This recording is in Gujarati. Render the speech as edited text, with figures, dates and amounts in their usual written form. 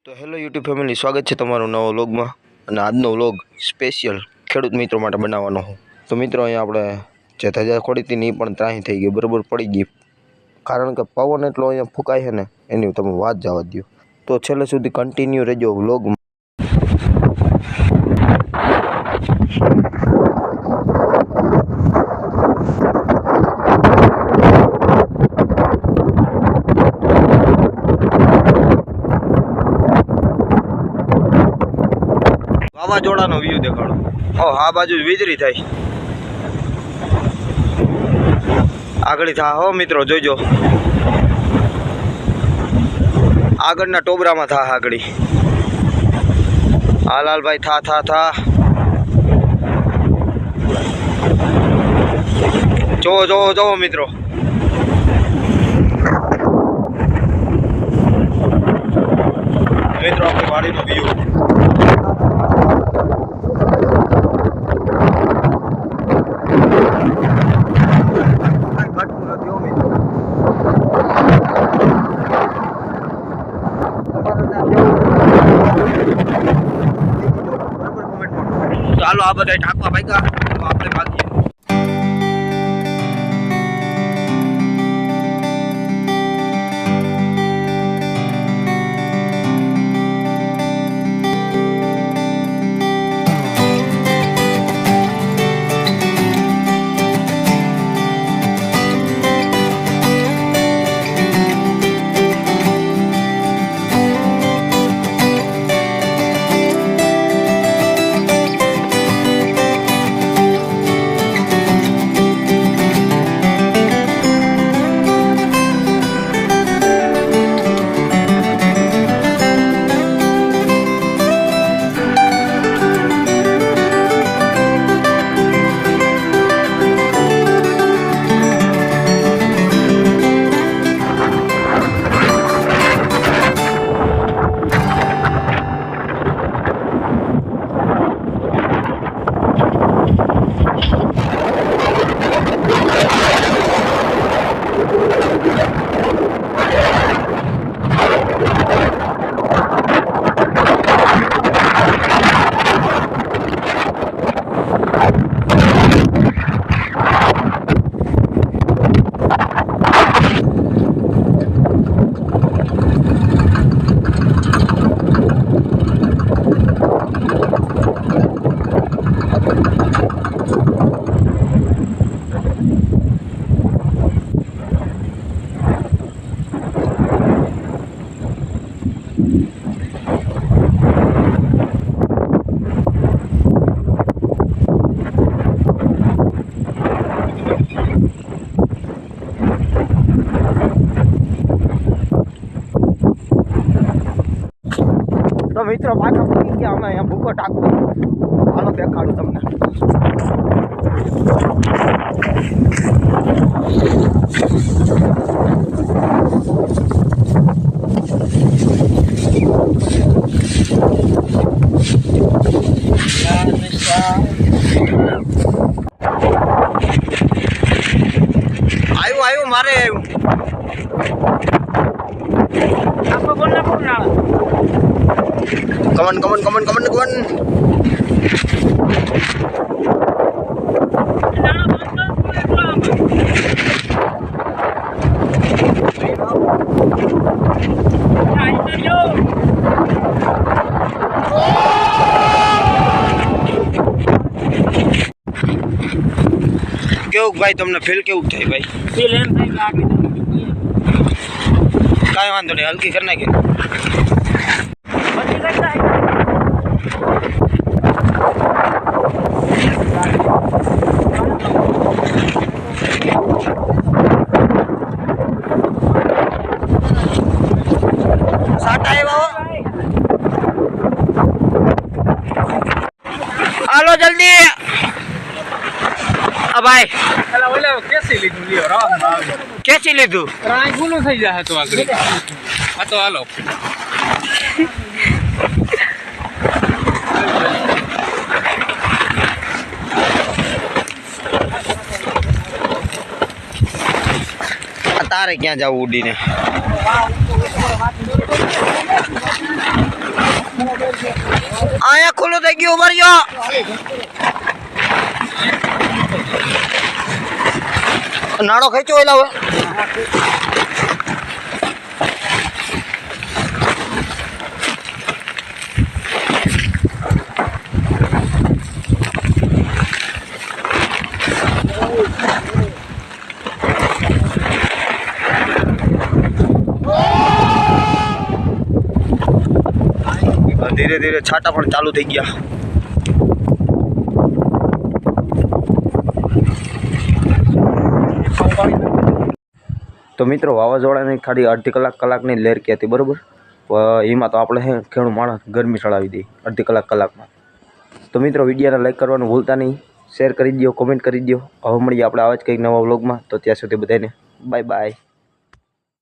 તો હેલો યુટ્યુબ ફેમિલી, સ્વાગત છે તમારું નવો વ્લોગમાં. અને આજનો વ્લોગ સ્પેશિયલ ખેડૂત મિત્રો માટે બનાવવાનો હું. તો મિત્રો અહીંયા આપણે જે ધજા ખોડી હતી ને એ પણ ત્રાહી થઈ ગઈ, બરાબર પડી ગઈ. કારણ કે પવન એટલો અહીંયા ફૂંકાય છે ને એની તમે વાત જવા દો. તો છેલ્લે સુધી કન્ટિન્યુ રહેજો વ્લોગમાં. વાવાઝોડાનો વ્યૂ દેખાડો. આ બાજુ વીજળી થાય, આગળ થા હો મિત્રો, જોઈજો આગળના ટોબરામાં થા આગળ. હા લાલભાઈ, થા જોવો મિત્રો. આપણી વાડીનો વ્યૂ. ચાલો આ બધા ટાંકવા ભાગ્યા, આપણે ભાગીએ. તો મિત્રો પાછા પડી ગયા અમે અહીંયા ભૂકો ટાંકવો. હાલો દેખાડું તમને. આવ્યું મારે આવ્યું. કમન કેવું ભાઈ, તમને ફીલ કેવું થાય ભાઈ? ફીલ એમ થાય કે કાંઈ વાંધો નહીં, હલકી કરી નાખી. હાલો જલ્દી. ભાઈ કેસી લીધું? ગુનું થઈ જાય તો આગળ. હા તો હાલો. તારે ક્યાં જવું ઉડીને? ઓલું થઈ ગયું માર્યો નાડો ખેંચો એલા હવે ધીરે ધીરે છાંટા પણ ચાલુ થઈ ગયા તો મિત્રો વાવાઝોડાની ખાલી અડધી કલાકની લેરકી હતી બરાબર એમાં તો આપણે ખેડૂત માણસ ગરમી ચડાવી દઈએ અડધી કલાકમાં તો મિત્રો વિડીયોને લાઈક કરવાનું ભૂલતા નહીં શેર કરી દો કોમેન્ટ કરી દો હવે મળીએ આપણે આવા જ કંઈક નવા વ્લોગમાં તો ત્યાં સુધી બધાને બાય બાય